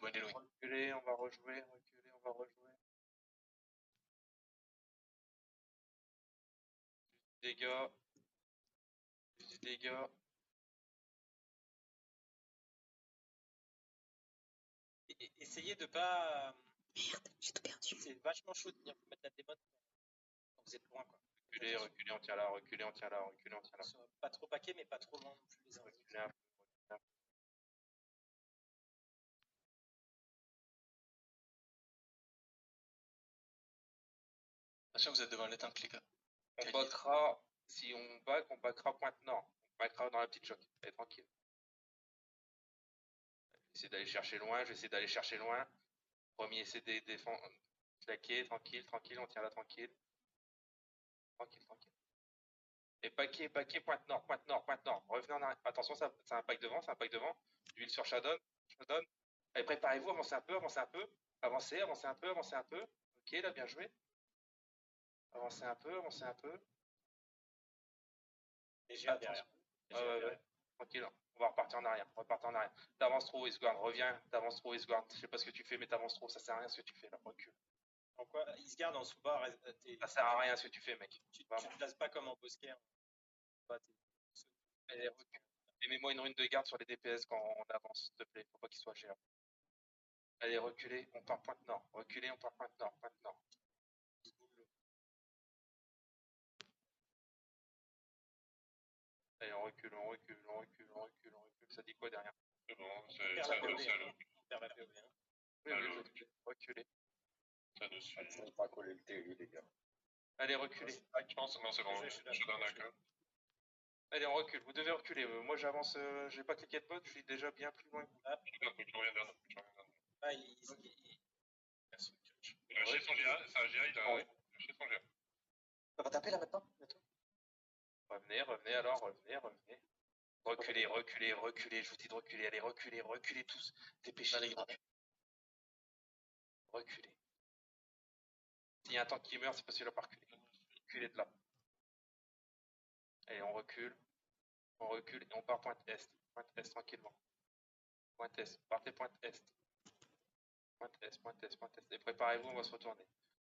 doit aller loin. Reculer, on va rejouer, reculer, on va rejouer. Juste du dégât. Juste du dégât. Essayez de pas. Merde, j'ai tout perdu. C'est vachement chaud de venir vous mettre la démon quand vous êtes loin, quoi. Reculer, reculer, on tient là, reculer, on tient là, reculer, on tient là. Soit pas trop paquet, mais pas trop loin non plus les uns. Reculer un peu, reculer un peu. Attention, vous êtes devant le temple, les gars. On backera, si on back, on backera pointe nord. On backera dans la petite choc. Allez, tranquille. J'essaie d'aller chercher loin, j'essaie d'aller chercher loin. Premier CD défend, claquer, tranquille, tranquille, on tient là, tranquille. Tranquille, tranquille. Et paquet, paquet, pointe nord, pointe nord, pointe nord. Revenez en arrière. Attention, c'est un pack devant, c'est un pack devant. D'huile sur Shadow, Shadow. Allez, préparez-vous, avancez un peu, avancez un peu. Avancez, avancez un peu, avancez un peu. Ok, là, bien joué. Avancez un peu, avancez un peu. Léger derrière. Ouais. Tranquille, on va repartir en arrière, on va repartir en arrière. T'avances trop, Isguard, reviens, t'avances trop, Isguard. Je sais pas ce que tu fais, mais t'avances trop, ça sert à rien ce que tu fais là, recule. Pourquoi il se garde en sous-bas, Ça sert à rien ce que tu fais, mec. Tu te places pas comme en bosquet. Allez, recule. Et mets-moi une rune de garde sur les DPS quand on avance, s'il te plaît, faut pas qu'il soit géant. Allez, reculez, on part pointe nord. Reculez, on part pointe nord, pointe nord. Allez, on recule, on recule, on recule, on recule, on recule. Ça dit quoi derrière? C'est bon, Perd la POV. Perd la POV. Oui, reculez. Ça nous suit. Je ne pas coller le TU, les gars. Allez, reculez. Je pense, non, c'est bon, je suis d'accord. Allez, on recule, vous devez reculer. Moi, j'avance, j'ai pas cliqué de bot, je suis déjà bien plus loin que vous. Je reviens vers nous. Ah, Il a lâché son GA, c'est un GA, il a lâché son GA. Ça va taper là maintenant, bientôt. Revenez, revenez alors, revenez, revenez. Reculez, reculez, reculez, je vous dis de reculer, allez, reculez, reculez tous. Dépêchez-vous. Reculez. S'il y a un tank qui meurt, c'est parce qu'il a pas reculé. Reculez de là. Allez, on recule et on part pointe est. Pointe est tranquillement. Pointe est, partez pointe est. Pointe est, pointe est, pointe est. Et préparez-vous, on va se retourner.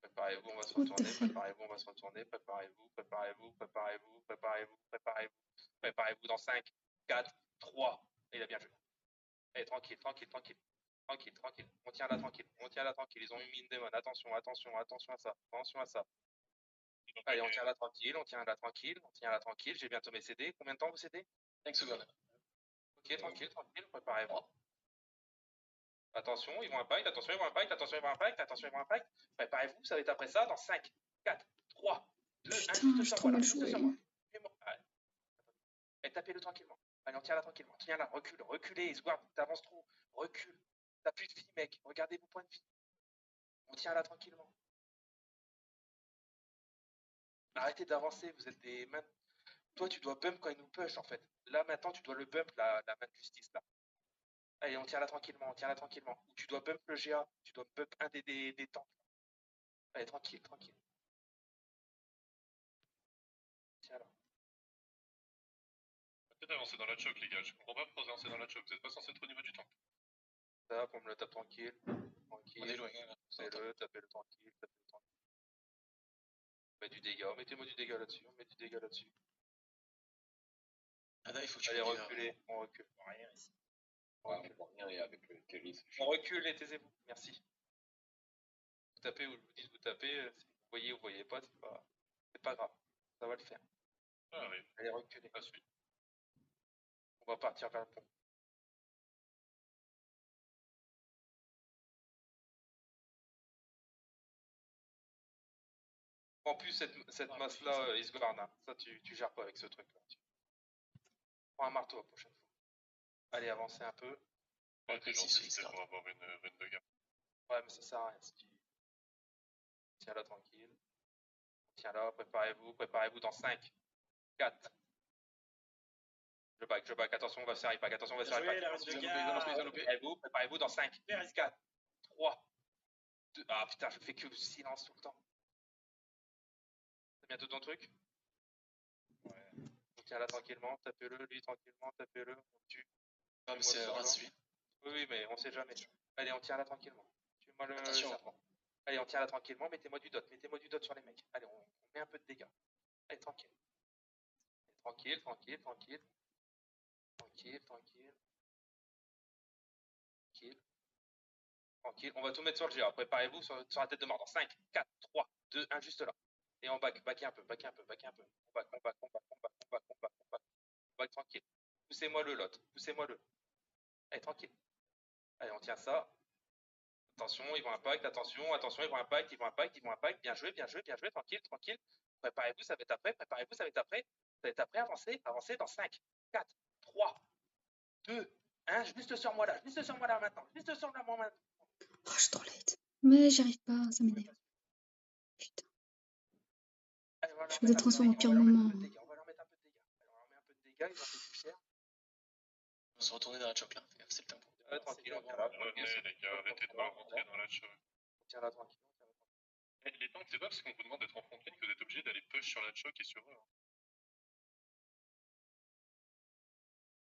Préparez-vous, on va se retourner. Préparez-vous, on va se retourner. Préparez-vous, préparez-vous, préparez-vous, préparez-vous, préparez-vous. Préparez-vous dans 5, 4, 3. Et il a bien joué. Allez, tranquille, tranquille, tranquille. Tranquille, tranquille. On tient là, tranquille. On tient là, tranquille. Ils ont eu mine démon. Attention, attention, attention à ça. Attention à ça. Allez, on tient là, tranquille. On tient là, tranquille. On tient là, tranquille. J'ai bientôt mes CD. Combien de temps vous CD? 5 secondes. Ok, tranquille, tranquille. Préparez-vous. Attention, ils vont impact. Attention, ils vont impact. Attention, ils vont impact. Attention, ils vont impact. Préparez-vous. Ça va être après ça dans 5, 4, 3, 2, 1. Putain, j'ai trop mal joué. Et tapez-le tranquillement. Allez, on tient là tranquillement. Tiens là, recule, reculez, Squad, t'avances trop. Recule. T'as plus de vie, mec. Regardez vos points de vie. On tient là tranquillement. Arrêtez d'avancer, vous êtes des mains. Toi, tu dois bump quand il nous push, en fait. Là, maintenant, tu dois le bump, la main de justice, là. Allez, on tient là tranquillement, on tient là tranquillement. Ou tu dois bump le GA, tu dois bump un des temples. Allez, tranquille, tranquille. Tiens là. Peut-être avancer dans la choc, les gars. Je comprends pas pourquoi vous avancez dans la choc. Vous êtes pas censé être au niveau du temple. Ça, on me le tape tranquille. Tranquille. On est loin, Tapez-le, tapez-le tranquille, tapez-le tranquille. Mettez du dégât, mettez-moi du dégât là-dessus, on met du dégât là-dessus. Ah là, il faut que tu Allez, reculez, on recule. Rien ici. On voit rien et avec le TU, On recule et taisez-vous, merci. Vous tapez ou je vous dis de vous taper, si vous voyez ou vous voyez pas, c'est pas grave, ça va le faire. Ah oui. Allez, reculez. Ça suit. On va partir vers le pont. En plus, cette masse-là, Isgorna, ça tu gères pas avec ce truc-là. Prends un marteau la prochaine fois. Allez, avancez un peu. Ouais, t'es gentil, c'est pour avoir une reine de garde. Ouais, mais ça sert à rien. Tiens là, tranquille. Tiens là, préparez-vous dans 5, 4. Je back, attention, on va se faire impact, attention, on va se faire impact. Préparez-vous dans 5, 4, 3, 2. Ah putain, je fais que le silence tout le temps. C'est bientôt ton truc? Ouais. On tient là tranquillement, tapez-le, lui tranquillement, tapez-le, on tue. Non, mais c'est Rance, lui. Oui, mais on sait jamais. Allez, on tient là tranquillement. Tuez-moi le Attention. serpent. Allez, on tient là tranquillement. Mettez-moi du dot. Mettez-moi du dot sur les mecs. Allez, on met un peu de dégâts. Allez, tranquille. Tranquille, tranquille, tranquille. Tranquille, tranquille. Tranquille. Tranquille. On va tout mettre sur le GA. Préparez-vous sur la tête de mort. Dans 5, 4, 3, 2, 1, juste là. Et on back. Backez un peu. Backez un peu. Backez un peu. On back, on back, on back, on back, on back, on back, on back. On back tranquille. Poussez-moi le lot. Poussez-moi le. Allez, tranquille. Allez, on tient ça. Attention, ils vont impact, attention, attention, ils vont impact, ils vont impact, ils vont impact. Bien joué, bien joué, bien joué, tranquille, tranquille. Préparez-vous, ça va être après, préparez-vous, ça va être après. Ça va être après, avancez, avancez dans 5, 4, 3, 2, 1. Juste sur moi là maintenant. Juste sur moi maintenant. Oh, je suis trop late. Mais j'y arrive pas, ça m'énerve. Putain. Allez, on va leur Je me mettre un peu de transforme au dégâts, pire on va leur mettre un moment. peu de dégâts, on va leur mettre un peu de dégâts. Alors, on leur met un peu de dégâts, ils ont fait du cher. On va se retourner dans la choc là. Fais gaffe, c'est le tempo. Tranquille, on tient là. Revenez, les gars, arrêtez de pas rentrer dans la choc. On tient là tranquille. Eh, les tanks, c'est pas parce qu'on vous demande d'être en front ligne que vous êtes obligé d'aller push sur la choc et sur eux. Hein.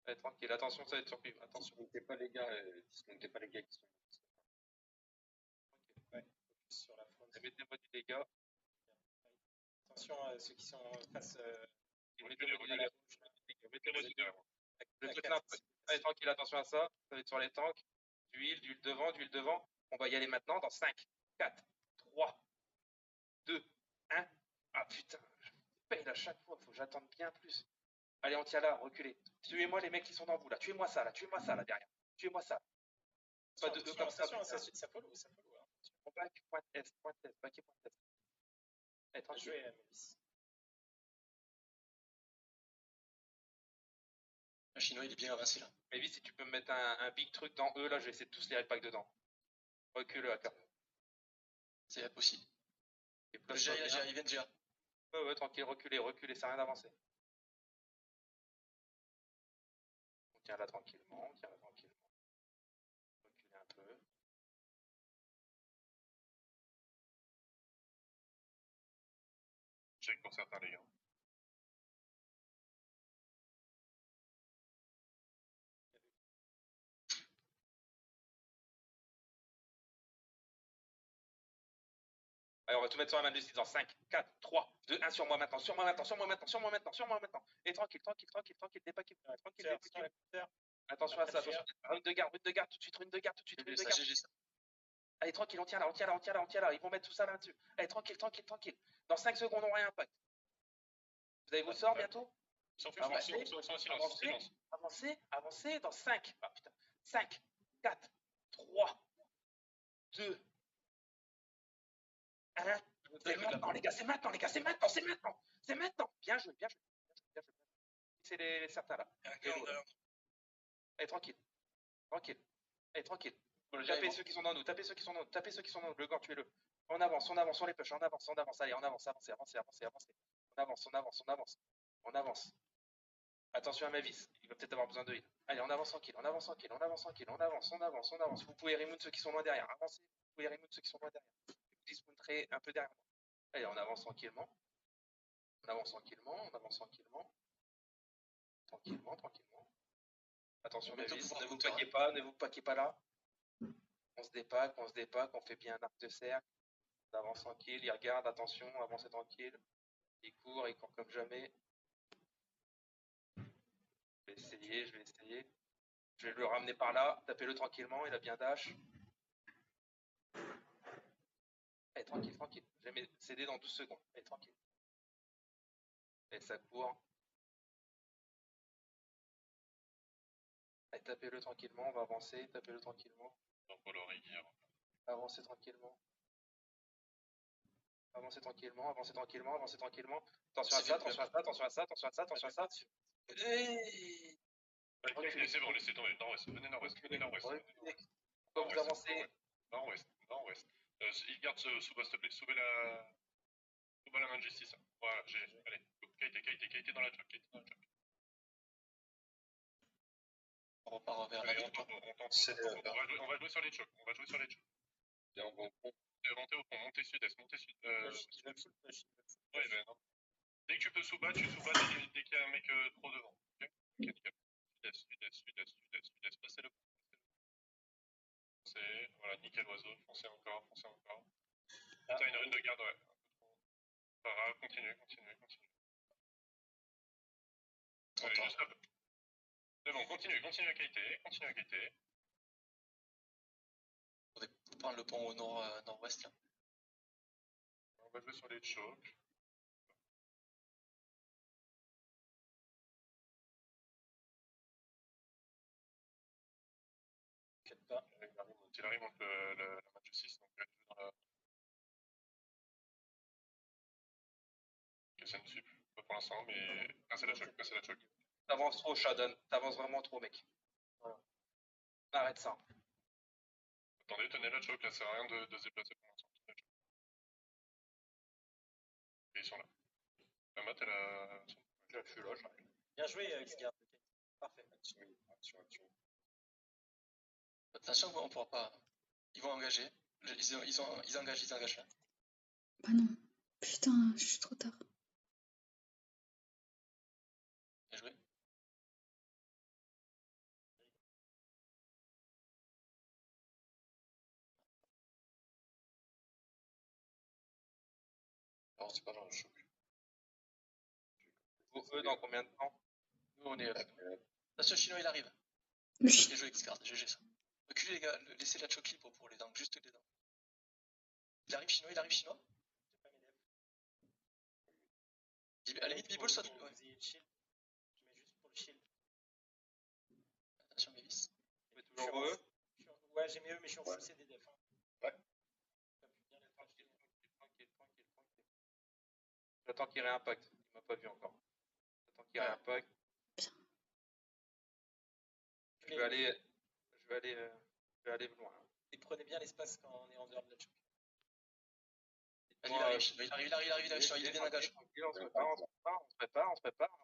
Allez, tranquille, attention, ça va être surpris. Attention. Dismontez pas les gars qui sont. Ouais, focus sur la front. Mettez-moi du dégât. Attention à ceux qui sont face. Mettez-moi du à la dégât. gauche. Mettez-moi du dégât. Le La truc 4. là. Allez, tranquille, attention à ça. Ça va être sur les tanks. D'huile devant, d'huile devant. On va y aller maintenant dans 5, 4, 3, 2, 1. Ah putain, je paye à chaque fois, faut que j'attende bien plus. Allez, on tient là, reculez. Tuez-moi les mecs qui sont dans vous là. Tuez-moi ça là derrière. Tuez-moi ça. Pas de deux comme ça. Attention, putain. ça follow, ça follow. On back, point est, backez point est. Allez, tranquille. Jouer à Mélis. Le chinois il est bien avancé là. Mais vite, si tu peux me mettre un big truc dans eux là, je vais essayer de tous les repack dedans. Recule à cap. C'est possible. Et Le place GA, pas bien. il vient déjà. Ouais, tranquille, reculez, ça n'a rien d'avancer. On tient là tranquillement, Reculez un peu. Check pour certains, les gars. Allez, on va tout mettre sur la main de 6 dans 5, 4, 3, 2, 1 sur moi maintenant. Et tranquille, dépaquez. Attention à ça, attention. Rune de garde, tout de suite, rune de garde. Allez, tranquille, on tient là. Ils vont mettre tout ça là-dessus. Allez, tranquille. Dans 5 secondes, on rien impact. Vous avez vos sorts bientôt? Sans silence. Avancez dans 5. Ah putain. 5, 4, 3, 2, 1. C'est maintenant, les gars, c'est maintenant. Bien joué. C'est les certains là. Allez, tranquille. Allez, tranquille. Tapez ceux qui sont dans nous. Le gant, tuez-le. On avance, on les push. On avance. Allez, on avance. On avance. Attention à Mavis. Il va peut-être avoir besoin de heal. Allez, on avance tranquille. On avance. Vous pouvez remove ceux qui sont loin derrière. Avancez. Vous pouvez remove ceux qui sont loin derrière. Vous dismounterez un peu derrière moi. Allez, on avance tranquillement. Tranquillement. Attention Mavis. Ne vous paquez pas là. On se dépaque, on fait bien un arc de cercle. On avance tranquille, il regarde, attention, avancez tranquille. Il court comme jamais. Je vais essayer. Je vais le ramener par là, tapez-le tranquillement, il a bien dash. Allez, tranquille. Je vais céder dans 12 secondes. Allez, tranquille. Et ça court. Allez, tapez-le tranquillement, on va avancer, tapez-le tranquillement. Avancez tranquillement. Attention à ça. Hey, C'est bon, laissez tomber. Nord-ouest. Venez nord-ouest. Pourquoi vous avancez? Nord-ouest. Il garde Souba, s'il te plaît. Souba la main de justice. Voilà, allez. Kaité dans la choc. On repart vers la ville. On va jouer sur les chocs. Montez au fond, montez sud-est. Ouais, ben non. Dès que tu peux Souba, tu Souba dès qu'il y a un mec trop devant. Ok, nickel. Sud-est. Passez-le. foncez. Voilà, nickel oiseau, foncez encore, foncez encore. T'as une rune de garde, ouais. Pas grave, continue. Allez, juste un peu. C'est bon, continue à qualité, On est pour prendre le pont au nord-ouest là. On va jouer sur les chocs. Hilary monte la match 6, donc elle joue dans la. Ok, ça ne suit pas pour l'instant, mais. Passez la choc. T'avances trop, Shadow. T'avances vraiment trop, mec. Voilà. Arrête ça. Attendez, tenez la choc, là, ça sert à rien de se déplacer pour l'instant. Et ils sont là. La mat, elle a. Je suis là, j'arrive. Bien joué, Xgard. Parfait. Attention, on pourra pas. Ils vont engager. Ils engagent là. Bah non. Putain, je suis trop tard. Bien joué. Alors, c'est pas dans le choc. Eux, dans combien de temps? Nous, on est là. Attention, chinois, il arrive. Le Bien joué, Xgard. GG ça. Reculez, les gars. Laissez la choc libre pour les dents. Juste les dents. Il arrive, chinois. À la limite, Bibble soit. Ouais. Vous ayez le shield. Je mets juste pour le shield. Attention, Mévis. Mais toujours eux. Ouais, j'ai mis eux, mais je suis en full CD def. Ouais. Tranquille. J'attends qu'il réimpact. Il m'a pas vu encore. J'attends qu'il réimpact. Je vais aller loin. Et prenez bien l'espace quand on est en dehors de la choc. Vas-y, il arrive, chinois, il est bien engagé. On se prépare.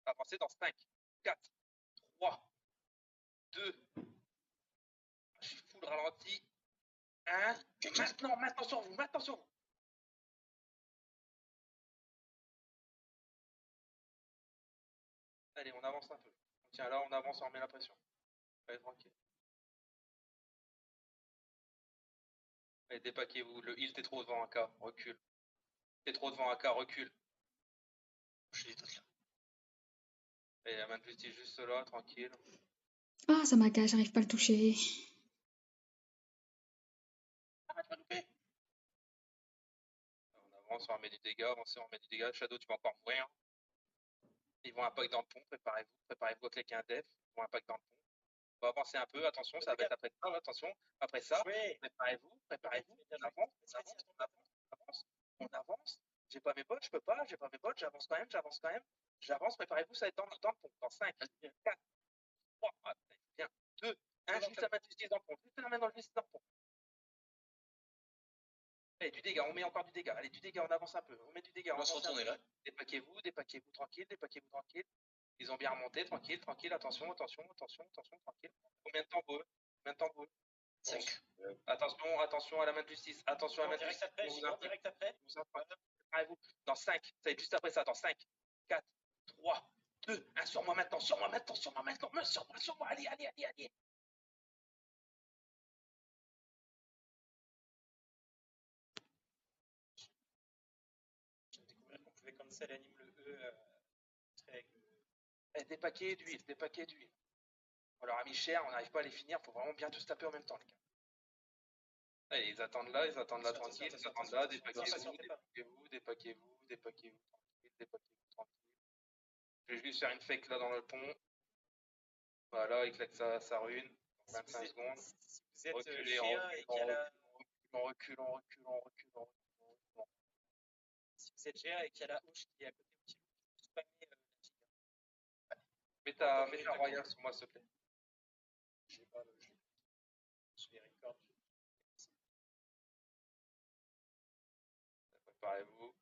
Avancez dans 5, 4, 3, 2. Je suis full ralenti. 1. Maintenant sur vous. Allez, on avance un peu. Tiens, là, on avance, on remet la pression. Allez, tranquille. Allez, dépaquez-vous. Le heal, t'es trop devant AK. Recule. Recule. Je les doute là. Allez, la main de justice juste là, tranquille. Ah, ça m'agace, j'arrive pas à le toucher. Arrête de louper. On avance, on remet du dégât. Shadow, tu vas encore mourir. Ils vont impact dans le pont. Préparez-vous avec les 15 def. Ils vont impact dans le pont. On va avancer un peu. Attention, ça va être après ça. Attention. Après ça, préparez-vous. On avance. J'ai pas mes bottes, je peux pas. J'avance quand même. J'avance, préparez-vous, ça va être dans le pont. Dans 5, 4, 3, bien, 2, 1, juste la main de justice dans le pont. Juste la main dans le justice dans le pont. Allez, du dégât, on met encore du dégât. Allez, du dégât, on avance un peu. On met du dégât. On va se retourner là. Dépaquez-vous tranquille. Ils ont bien remonté, tranquille. Attention, tranquille. Combien de temps vous 5. Attention à la main de justice. Direct après. Préparez-vous. Dans 5, ça va être juste après ça. Dans 5, 4, 3, 2, 1, sur moi maintenant. Sur moi. Allez. Je viens de découvrir qu'on pouvait cancel anime le E. Des paquets d'huile. On leur a mis cher, on n'arrive pas à les finir. Faut vraiment bien tous taper en même temps, les gars. Allez, ils attendent là tranquille. Ils attendent là, dépaquez-vous, tranquille. Je vais juste faire une fake là dans le pont. Voilà, il claque sa rune. 25 secondes. Vous êtes Reculez, GA et qu'il y a la... on recule. Si vous êtes GA et qu'il y a la houche qui est à côté, vous spammez la giga. Mets ta royale sur moi, s'il te plaît. J'ai pas le jeu. Sur les records. Préparez-vous.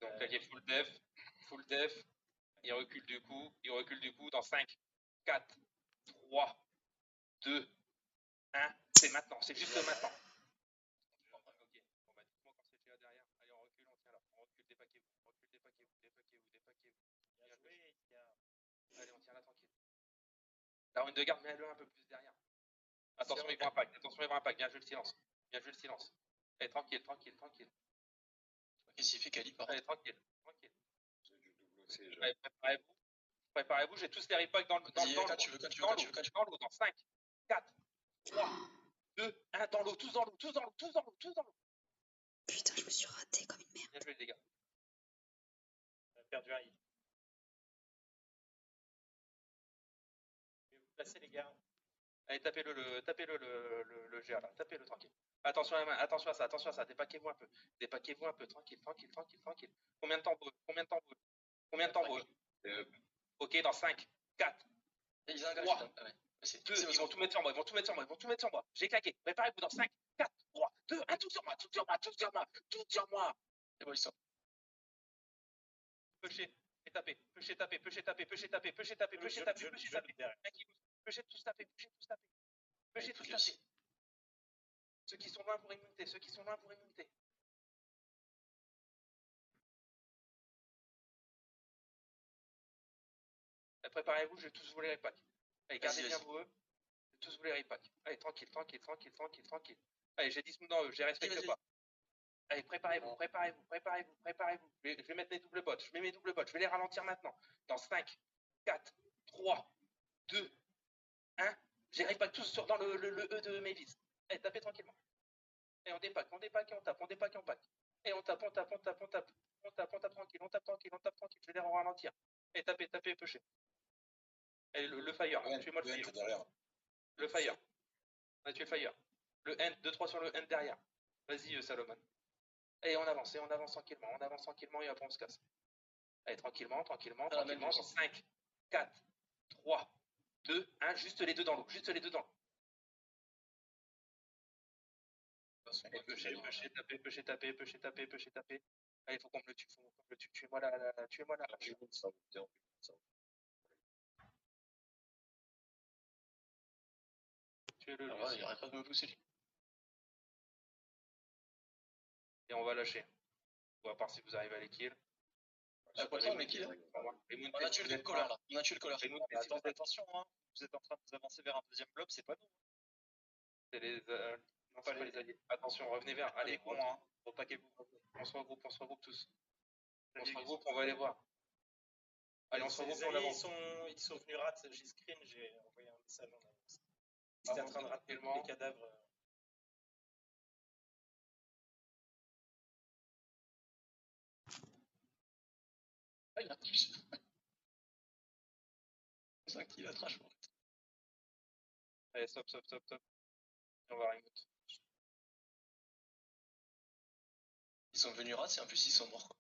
Donc là, il est full def. Il recule du coup dans 5, 4, 3, 2, 1. C'est maintenant, c'est juste maintenant. Ok, bon bah dites-moi quand c'est déjà derrière. Allez, on recule, on tient là. On recule, dépaquez-vous. Bien joué, il y a... Allez, on tient là tranquille. La rune de garde, mets-le un peu plus derrière. Attention, ils vont impact. Attention, ils vont impact. Bien joué le silence. Bien joué le silence. Allez, tranquille, tranquille, tranquille. Qu'est-ce qu'il fait Kali par Allez, contre? tranquille, tranquille. J'ai du double C, je- Allez, préparez-vous. Préparez-vous, j'ai tous les repacks dans Vas-y, l'eau. quand tu veux, quand tu veux, Dans quand l'eau, tu veux, quand tu veux. dans l'eau, dans 5, 4, 3, 2, 1, dans l'eau, tous dans l'eau, tous dans l'eau, tous dans l'eau, tous dans l'eau. Putain, je me suis raté comme une merde. Bien joué les gars. On a perdu un hit. Je vais vous placer les gars. Allez, tapez-le le GA là, tapez-le tranquille. Attention à la main, attention à ça, dépaquez-vous un peu. Dépaquez-vous un peu, tranquille, tranquille, tranquille, tranquille. Combien de temps vous? Combien de temps vous? Combien de temps vous? Ok, dans 5, 4, Ils engagent. Trois. Ah ouais. C'est 2, c'est ils bon. vont tout mettre sur moi, ils vont tout mettre sur moi, ils vont tout mettre sur moi. J'ai claqué. Préparez-vous dans 5, 4, 3, 2, 1, tout sur moi, tout sur moi, tout sur moi, tout sur moi. C'est bon, ils sont. Pêchez, et tapez, pêchez, tapez, pêchez, tapez, pêchez, tapez, pêchez, tapez, pêchez, tapez, pêchez, tapez. Mec, ils bougent. Pêchez, tous tapez, pêchez, tous tapez. Pêchez, tous tapez. Ceux qui sont loin pour immunité, ceux qui sont loin pour immunité. Préparez-vous, je vais tous vous les repacks. Allez, gardez Vas-y, bien vas-y. vos eux. Je vais tous vous les repacks. Allez, tranquille, tranquille, tranquille, tranquille, tranquille. Allez, j'ai 10 secondes dans eux, je les respecte Vas-y, pas. Allez, préparez-vous, préparez-vous, préparez-vous, préparez-vous. Je vais mettre mes doubles bots, je mets mes doubles bots, je vais les ralentir maintenant. Dans 5, 4, 3, 2, 1. Je les repack tous dans le E de Mavis. Allez, tapez tranquillement. Et on dépack et on tape, on dépack et on pack. Et on tape, on tape, on tape, on tape. On tape, on tape tranquille, on tape tranquille, on tape tranquille. Je vais les ralentir. Et tapez, tapez, pêchez. Et le fire, tuez-moi le fire. derrière. Le fire. On a tué le fire. Le end, 2-3 sur le end derrière. Vas-y, Salomon. Et on avance tranquillement, on avance tranquillement et après on se casse. Allez, tranquillement, tranquillement, Ah, tranquillement. même Dans 5, 4, 3, 2, 1. Juste les deux dans l'eau, juste les deux dans l'eau. Allez, pêchez, tapez, pêchez, tapez, pêchez, tapez, pêchez, tapez. Allez, faut qu'on me le tue, faut qu'on me le tue. Tuez-moi la, tuez-moi la. Tuez-le, lui Ah ouais, aussi. il arrête pas de me pousser lui. Et on va lâcher. Ou à part si vous arrivez à les kill. Ah, pour l'instant, on est kill. On a tué le colleur là. On a tué le colleur. Attention, hein. Vous êtes en train de vous avancer vers un deuxième blob, c'est pas nous. C'est les. Non, pas les alliés. Attention, revenez vers. Allez, Bon, hein. Repaquez-vous. on se regroupe tous. On se regroupe, on va aller voir. Allez, on se regroupe, on alliés, avance. ils sont venus rat, j'ai screen, j'ai envoyé un message en avance. Ils étaient en train de rater tous les cadavres. Ah, il a plus. 5 kills à trash. Allez, stop. Et on va remote. Ils sont venus rat et en plus ils sont morts. Quoi.